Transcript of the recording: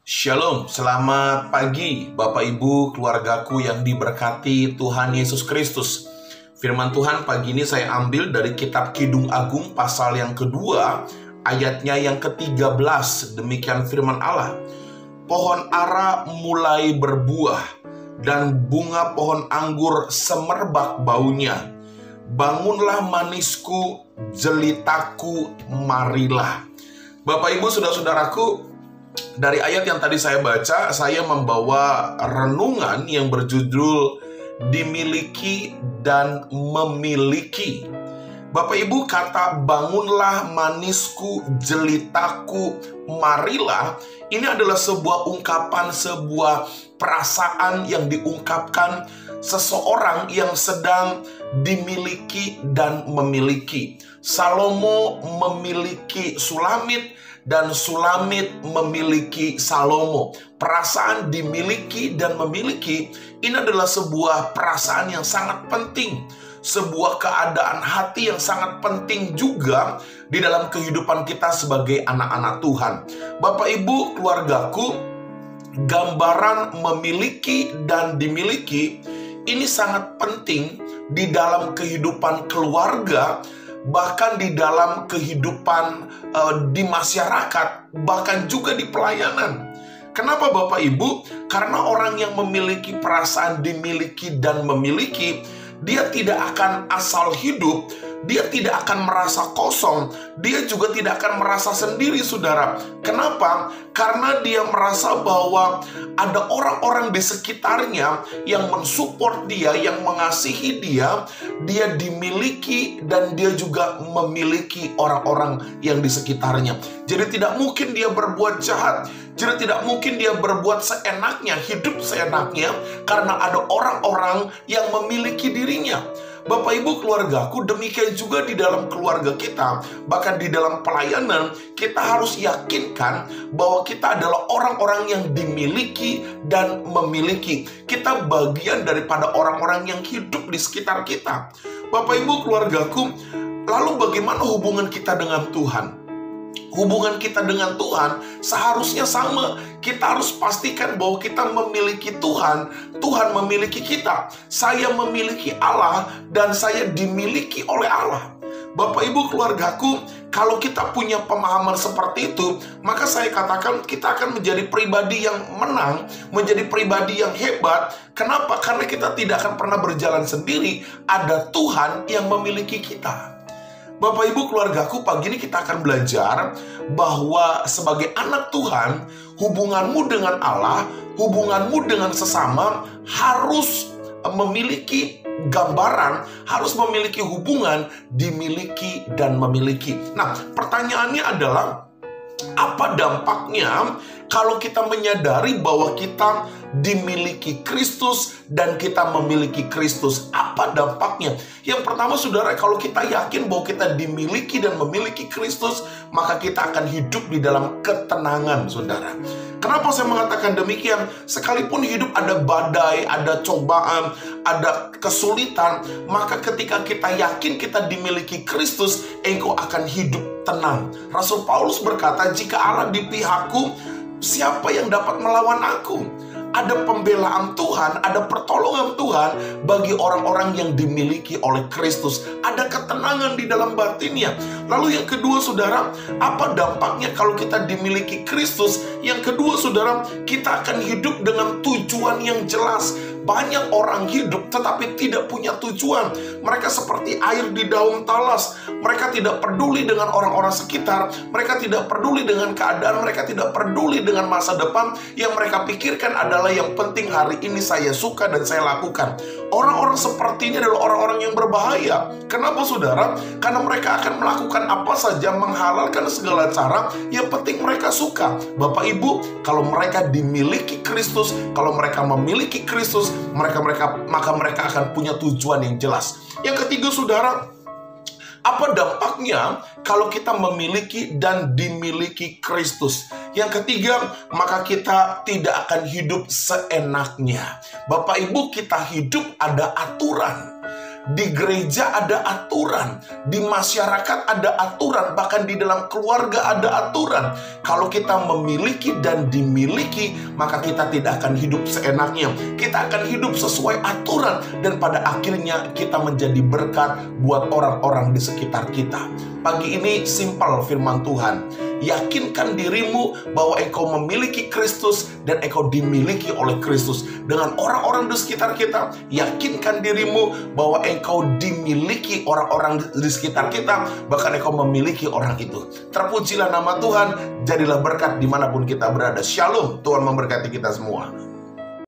Shalom, selamat pagi Bapak Ibu, keluargaku yang diberkati Tuhan Yesus Kristus. Firman Tuhan pagi ini saya ambil dari kitab Kidung Agung pasal yang kedua, ayatnya yang ke-13. Demikian firman Allah. Pohon ara mulai berbuah, dan bunga pohon anggur semerbak baunya. Bangunlah manisku, jelitaku, marilah. Bapak Ibu, saudara-saudaraku, dari ayat yang tadi saya baca, saya membawa renungan yang berjudul dimiliki dan memiliki. Bapak Ibu, kata bangunlah manisku, jelitaku, marilah, ini adalah sebuah ungkapan, sebuah perasaan yang diungkapkan seseorang yang sedang dimiliki dan memiliki. Salomo memiliki Sulamit, dan Sulamit memiliki Salomo. Perasaan dimiliki dan memiliki ini adalah sebuah perasaan yang sangat penting, sebuah keadaan hati yang sangat penting juga di dalam kehidupan kita sebagai anak-anak Tuhan. Bapak Ibu, keluargaku, gambaran memiliki dan dimiliki ini sangat penting di dalam kehidupan keluarga, bahkan di dalam kehidupan di masyarakat, bahkan juga di pelayanan. Kenapa Bapak Ibu? Karena orang yang memiliki perasaan dimiliki dan memiliki, dia tidak akan asal hidup, dia tidak akan merasa kosong, dia juga tidak akan merasa sendiri, saudara. Kenapa? Karena dia merasa bahwa ada orang-orang di sekitarnya yang mensupport dia, yang mengasihi dia, dia dimiliki dan dia juga memiliki orang-orang yang di sekitarnya. Jadi tidak mungkin dia berbuat jahat, jadi tidak mungkin dia berbuat seenaknya, hidup seenaknya, karena ada orang-orang yang memiliki dirinya. Bapak Ibu, keluargaku, demikian juga di dalam keluarga kita, bahkan di dalam pelayanan, kita harus yakinkan bahwa kita adalah orang-orang yang dimiliki dan memiliki. Kita bagian daripada orang-orang yang hidup di sekitar kita. Bapak Ibu, keluargaku, lalu bagaimana hubungan kita dengan Tuhan? Hubungan kita dengan Tuhan seharusnya sama. Kita harus pastikan bahwa kita memiliki Tuhan, Tuhan memiliki kita. Saya memiliki Allah dan saya dimiliki oleh Allah. Bapak Ibu, keluargaku, kalau kita punya pemahaman seperti itu, maka saya katakan kita akan menjadi pribadi yang menang, menjadi pribadi yang hebat. Kenapa? Karena kita tidak akan pernah berjalan sendiri. Ada Tuhan yang memiliki kita. Bapak Ibu, keluargaku, pagi ini kita akan belajar bahwa sebagai anak Tuhan, hubunganmu dengan Allah, hubunganmu dengan sesama harus memiliki gambaran, harus memiliki hubungan dimiliki dan memiliki. Nah, pertanyaannya adalah, apa dampaknya kalau kita menyadari bahwa kita dimiliki Kristus dan kita memiliki Kristus? Apa dampaknya? Yang pertama, saudara, kalau kita yakin bahwa kita dimiliki dan memiliki Kristus, maka kita akan hidup di dalam ketenangan, saudara. Kenapa saya mengatakan demikian? Sekalipun hidup ada badai, ada cobaan, ada kesulitan, maka ketika kita yakin kita dimiliki Kristus, engkau akan hidup tenang. Rasul Paulus berkata, jika Allah di pihakku, siapa yang dapat melawan aku? Ada pembelaan Tuhan, ada pertolongan Tuhan bagi orang-orang yang dimiliki oleh Kristus. Ada ketenangan di dalam batinnya. Lalu yang kedua, saudara, apa dampaknya kalau kita dimiliki Kristus? Yang kedua, saudara, kita akan hidup dengan tujuan yang jelas. Banyak orang hidup tetapi tidak punya tujuan. Mereka seperti air di daun talas. Mereka tidak peduli dengan orang-orang sekitar. Mereka tidak peduli dengan keadaan. Mereka tidak peduli dengan masa depan. Yang mereka pikirkan adalah yang penting hari ini saya suka dan saya lakukan. Orang-orang seperti ini adalah orang-orang yang berbahaya. Kenapa, saudara? Karena mereka akan melakukan apa saja, menghalalkan segala cara. Yang penting mereka suka. Bapak Ibu, kalau mereka dimiliki Kristus, kalau mereka memiliki Kristus, maka mereka akan punya tujuan yang jelas. Yang ketiga, saudara, apa dampaknya kalau kita memiliki dan dimiliki Kristus? Yang ketiga, maka kita tidak akan hidup seenaknya. Bapak Ibu, kita hidup ada aturan. Di gereja ada aturan, di masyarakat ada aturan, bahkan di dalam keluarga ada aturan. Kalau kita memiliki dan dimiliki, maka kita tidak akan hidup seenaknya. Kita akan hidup sesuai aturan, dan pada akhirnya kita menjadi berkat buat orang-orang di sekitar kita. Pagi ini simpel firman Tuhan. Yakinkan dirimu bahwa engkau memiliki Kristus dan engkau dimiliki oleh Kristus. Dengan orang-orang di sekitar kita, yakinkan dirimu bahwa engkau dimiliki orang-orang di sekitar kita, bahkan engkau memiliki orang itu. Terpujilah nama Tuhan, jadilah berkat dimanapun kita berada. Shalom, Tuhan memberkati kita semua.